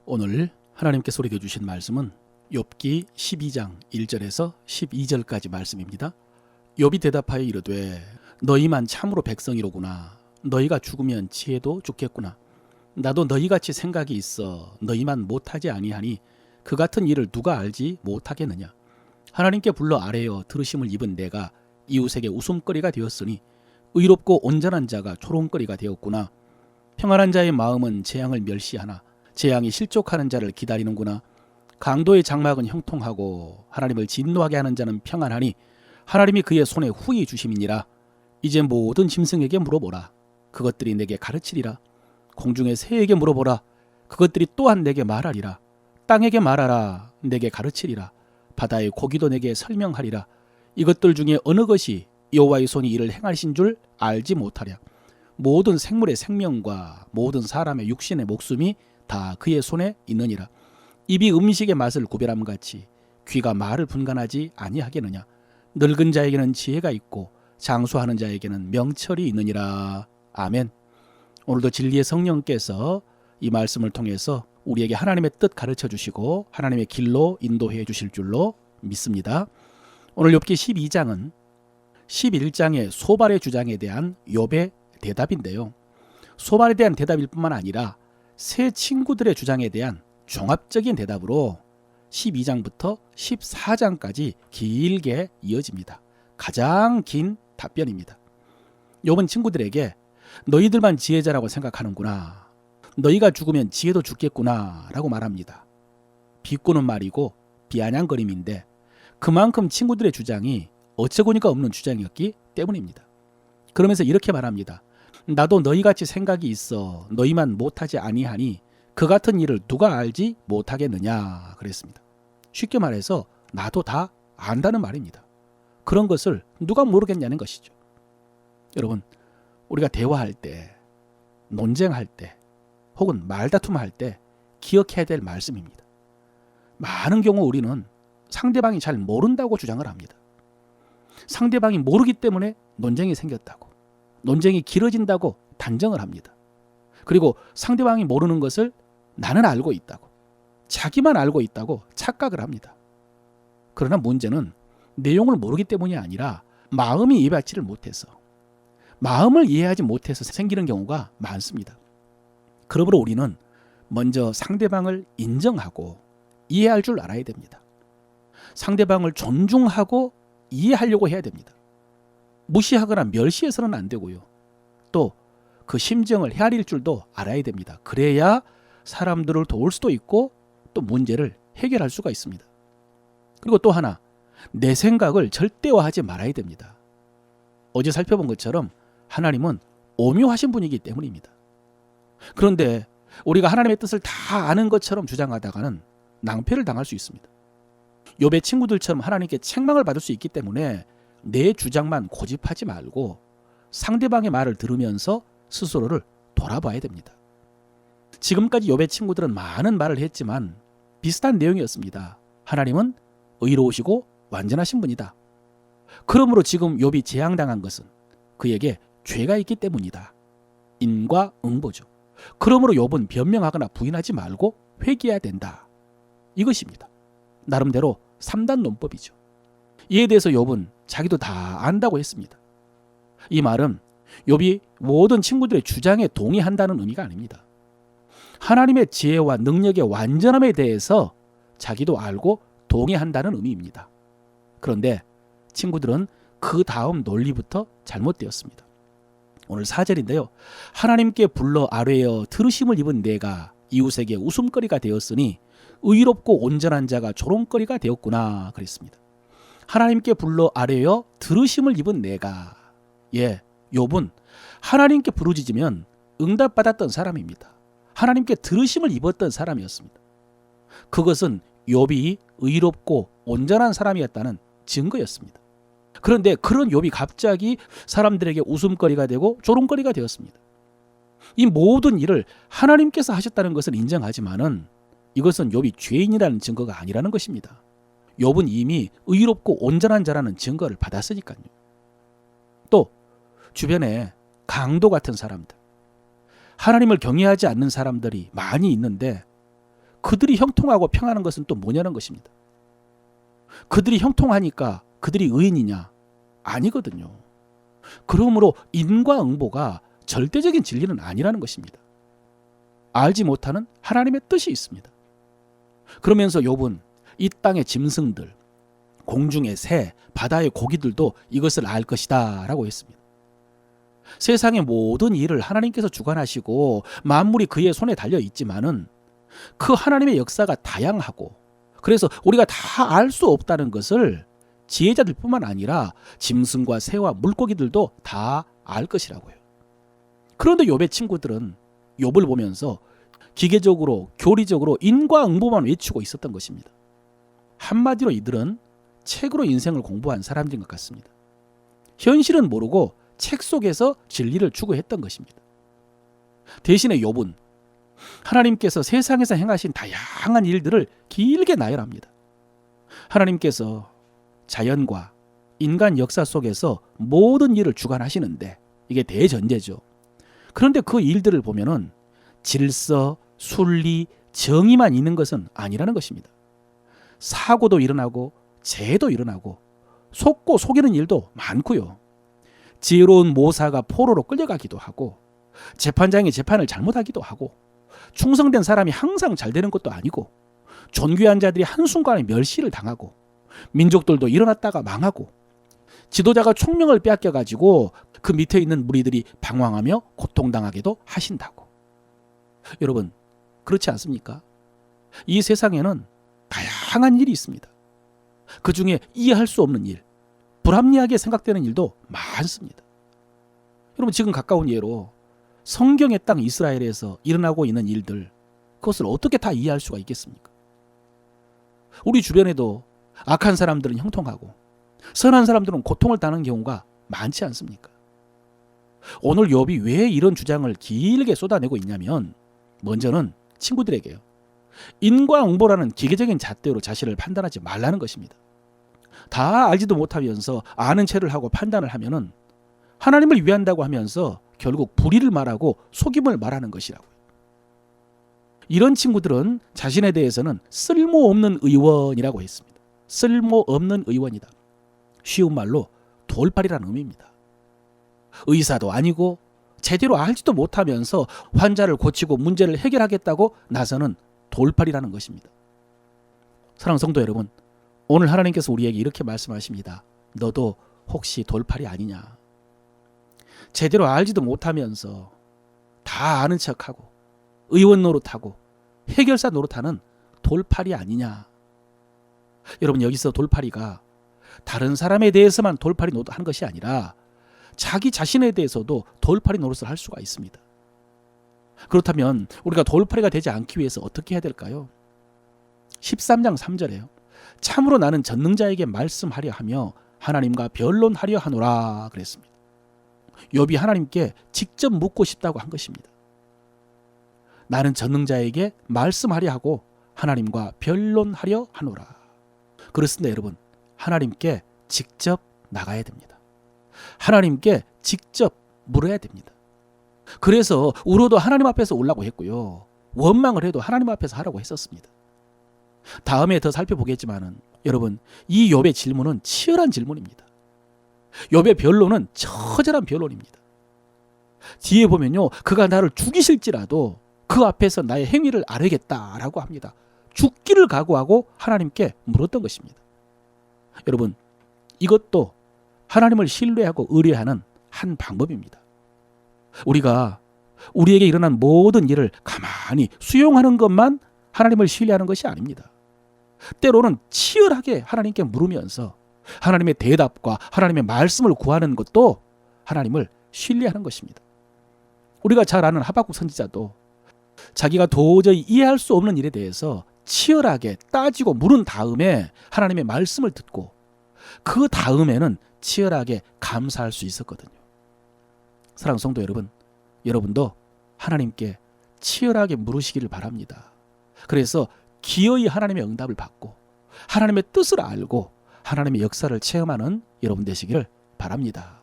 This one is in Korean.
오늘 하나님께 소리해 주신 말씀은 욥기 12장 1절에서 12절까지 말씀입니다. 욥이 대답하여 이르되 너희만 참으로 백성이로구나. 너희가 죽으면 지혜도 죽겠구나. 나도 너희같이 생각이 있어 너희만 못하지 아니하니 그 같은 일을 누가 알지 못하겠느냐. 하나님께 불러 아뢰어 들으심을 입은 내가 이웃에게 웃음거리가 되었으니 의롭고 온전한 자가 조롱거리가 되었구나. 평안한 자의 마음은 재앙을 멸시하나 재앙이 실족하는 자를 기다리는구나. 강도의 장막은 형통하고 하나님을 진노하게 하는 자는 평안하니 하나님이 그의 손에 후히 주심이니라. 이제 모든 짐승에게 물어보라. 그것들이 내게 가르치리라. 공중의 새에게 물어보라. 그것들이 또한 내게 말하리라. 땅에게 말하라. 내게 가르치리라. 바다의 고기도 내게 설명하리라. 이것들 중에 어느 것이 여호와의 손이 이를 행하신 줄 알지 못하랴. 모든 생물의 생명과 모든 사람의 육신의 목숨이 다 그의 손에 있느니라. 입이 음식의 맛을 구별함 같이 귀가 말을 분간하지 아니하겠느냐. 늙은 자에게는 지혜가 있고 장수하는 자에게는 명철이 있느니라. 아멘. 오늘도 진리의 성령께서 이 말씀을 통해서 우리에게 하나님의 뜻 가르쳐 주시고 하나님의 길로 인도해 주실 줄로 믿습니다. 오늘 욥기 12장은 11장의 소발의 주장에 대한 욥의 대답인데요. 소발에 대한 대답일 뿐만 아니라 세 친구들의 주장에 대한 종합적인 대답으로 12장부터 14장까지 길게 이어집니다. 가장 긴 답변입니다. 욥은 친구들에게 너희들만 지혜자라고 생각하는구나. 너희가 죽으면 지혜도 죽겠구나 라고 말합니다. 비꼬는 말이고 비아냥거림인데 그만큼 친구들의 주장이 어처구니가 없는 주장이었기 때문입니다. 그러면서 이렇게 말합니다. 나도 너희같이 생각이 있어 너희만 못하지 아니하니 그 같은 일을 누가 알지 못하겠느냐 그랬습니다. 쉽게 말해서 나도 다 안다는 말입니다. 그런 것을 누가 모르겠냐는 것이죠. 여러분, 우리가 대화할 때, 논쟁할 때, 혹은 말다툼할 때 기억해야 될 말씀입니다. 많은 경우 우리는 상대방이 잘 모른다고 주장을 합니다. 상대방이 모르기 때문에 논쟁이 생겼다고, 논쟁이 길어진다고 단정을 합니다. 그리고 상대방이 모르는 것을 나는 알고 있다고, 자기만 알고 있다고 착각을 합니다. 그러나 문제는 내용을 모르기 때문이 아니라 마음이 이해받지를 못해서, 마음을 이해하지 못해서 생기는 경우가 많습니다. 그러므로 우리는 먼저 상대방을 인정하고 이해할 줄 알아야 됩니다. 상대방을 존중하고 이해하려고 해야 됩니다. 무시하거나 멸시해서는 안 되고요. 또 그 심정을 헤아릴 줄도 알아야 됩니다. 그래야 사람들을 도울 수도 있고 또 문제를 해결할 수가 있습니다. 그리고 또 하나, 내 생각을 절대화하지 말아야 됩니다. 어제 살펴본 것처럼 하나님은 오묘하신 분이기 때문입니다. 그런데 우리가 하나님의 뜻을 다 아는 것처럼 주장하다가는 낭패를 당할 수 있습니다. 욥의 친구들처럼 하나님께 책망을 받을 수 있기 때문에 내 주장만 고집하지 말고 상대방의 말을 들으면서 스스로를 돌아봐야 됩니다. 지금까지 욥의 친구들은 많은 말을 했지만 비슷한 내용이었습니다. 하나님은 의로우시고 완전하신 분이다. 그러므로 지금 욥이 재앙당한 것은 그에게 죄가 있기 때문이다. 인과응보죠. 그러므로 욥은 변명하거나 부인하지 말고 회개해야 된다. 이것입니다. 나름대로 3단 논법이죠. 이에 대해서 욥은 자기도 다 안다고 했습니다. 이 말은 욥이 모든 친구들의 주장에 동의한다는 의미가 아닙니다. 하나님의 지혜와 능력의 완전함에 대해서 자기도 알고 동의한다는 의미입니다. 그런데 친구들은 그 다음 논리부터 잘못되었습니다. 오늘 4절인데요. 하나님께 불러 아뢰어 들으심을 입은 내가 이웃에게 웃음거리가 되었으니 의롭고 온전한 자가 조롱거리가 되었구나 그랬습니다. 하나님께 불러 아뢰어 들으심을 입은 내가, 욥은 하나님께 부르짖으면 응답받았던 사람입니다. 하나님께 들으심을 입었던 사람이었습니다. 그것은 욥이 의롭고 온전한 사람이었다는 증거였습니다. 그런데 그런 욥이 갑자기 사람들에게 웃음거리가 되고 조롱거리가 되었습니다. 이 모든 일을 하나님께서 하셨다는 것을 인정하지만은 이것은 욥이 죄인이라는 증거가 아니라는 것입니다. 욥은 이미 의롭고 온전한 자라는 증거를 받았으니까요. 또 주변에 강도 같은 사람들, 하나님을 경외하지 않는 사람들이 많이 있는데 그들이 형통하고 평안한 것은 또 뭐냐는 것입니다. 그들이 형통하니까 그들이 의인이냐? 아니거든요. 그러므로 인과응보가 절대적인 진리는 아니라는 것입니다. 알지 못하는 하나님의 뜻이 있습니다. 그러면서 욥은 이 땅의 짐승들, 공중의 새, 바다의 고기들도 이것을 알 것이다 라고 했습니다. 세상의 모든 일을 하나님께서 주관하시고 만물이 그의 손에 달려 있지만은 그 하나님의 역사가 다양하고, 그래서 우리가 다 알 수 없다는 것을 지혜자들뿐만 아니라 짐승과 새와 물고기들도 다 알 것이라고요. 그런데 욥의 친구들은 욥을 보면서 기계적으로 교리적으로 인과응보만 외치고 있었던 것입니다. 한마디로 이들은 책으로 인생을 공부한 사람들인 것 같습니다. 현실은 모르고 책 속에서 진리를 추구했던 것입니다. 대신에 욥은 하나님께서 세상에서 행하신 다양한 일들을 길게 나열합니다. 하나님께서 자연과 인간 역사 속에서 모든 일을 주관하시는데 이게 대전제죠. 그런데 그 일들을 보면은 질서, 순리, 정의만 있는 것은 아니라는 것입니다. 사고도 일어나고 재해도 일어나고 속고 속이는 일도 많고요. 지혜로운 모사가 포로로 끌려가기도 하고 재판장이 재판을 잘못하기도 하고 충성된 사람이 항상 잘 되는 것도 아니고 존귀한 자들이 한순간에 멸시를 당하고 민족들도 일어났다가 망하고 지도자가 총명을 빼앗겨가지고 그 밑에 있는 무리들이 방황하며 고통당하게도 하신다고. 여러분, 그렇지 않습니까? 이 세상에는 다양한 일이 있습니다. 그 중에 이해할 수 없는 일, 불합리하게 생각되는 일도 많습니다. 여러분, 지금 가까운 예로 성경의 땅 이스라엘에서 일어나고 있는 일들, 그것을 어떻게 다 이해할 수가 있겠습니까? 우리 주변에도 악한 사람들은 형통하고 선한 사람들은 고통을 당하는 경우가 많지 않습니까? 오늘 욥이 왜 이런 주장을 길게 쏟아내고 있냐면, 먼저는 친구들에게요, 인과응보라는 기계적인 잣대로 자신을 판단하지 말라는 것입니다. 다 알지도 못하면서 아는 체를 하고 판단을 하면은 하나님을 위한다고 하면서 결국 불의를 말하고 속임을 말하는 것이라고요. 이런 친구들은 자신에 대해서는 쓸모없는 의원이라고 했습니다. 쓸모없는 의원이다. 쉬운 말로 돌팔이라는 의미입니다. 의사도 아니고 제대로 알지도 못하면서 환자를 고치고 문제를 해결하겠다고 나서는 돌팔이라는 것입니다. 사랑하는 성도 여러분, 오늘 하나님께서 우리에게 이렇게 말씀하십니다. 너도 혹시 돌팔이 아니냐? 제대로 알지도 못하면서 다 아는 척하고 의원 노릇하고 해결사 노릇하는 돌팔이 아니냐? 여러분, 여기서 돌팔이가 다른 사람에 대해서만 돌팔이 노릇하는 것이 아니라 자기 자신에 대해서도 돌팔이 노릇을 할 수가 있습니다. 그렇다면 우리가 돌팔이가 되지 않기 위해서 어떻게 해야 될까요? 13장 3절에요. 참으로 나는 전능자에게 말씀하려 하며 하나님과 변론하려 하노라 그랬습니다. 욥이 하나님께 직접 묻고 싶다고 한 것입니다. 나는 전능자에게 말씀하려 하고 하나님과 변론하려 하노라. 그렇습니다, 여러분. 하나님께 직접 나가야 됩니다. 하나님께 직접 물어야 됩니다. 그래서 울어도 하나님 앞에서 울라고 했고요. 원망을 해도 하나님 앞에서 하라고 했었습니다. 다음에 더 살펴보겠지만은 여러분, 이 욥의 질문은 치열한 질문입니다. 욥의 변론은 처절한 변론입니다. 뒤에 보면요, 그가 나를 죽이실지라도 그 앞에서 나의 행위를 아뢰겠다라고 합니다. 죽기를 각오하고 하나님께 물었던 것입니다. 여러분, 이것도 하나님을 신뢰하고 의뢰하는 한 방법입니다. 우리가 우리에게 일어난 모든 일을 가만히 수용하는 것만 하나님을 신뢰하는 것이 아닙니다. 때로는 치열하게 하나님께 물으면서 하나님의 대답과 하나님의 말씀을 구하는 것도 하나님을 신뢰하는 것입니다. 우리가 잘 아는 하박국 선지자도 자기가 도저히 이해할 수 없는 일에 대해서 치열하게 따지고 물은 다음에 하나님의 말씀을 듣고 그 다음에는 치열하게 감사할 수 있었거든요. 사랑하는 성도 여러분, 여러분도 하나님께 치열하게 물으시기를 바랍니다. 그래서 기어이 하나님의 응답을 받고 하나님의 뜻을 알고 하나님의 역사를 체험하는 여러분 되시기를 바랍니다.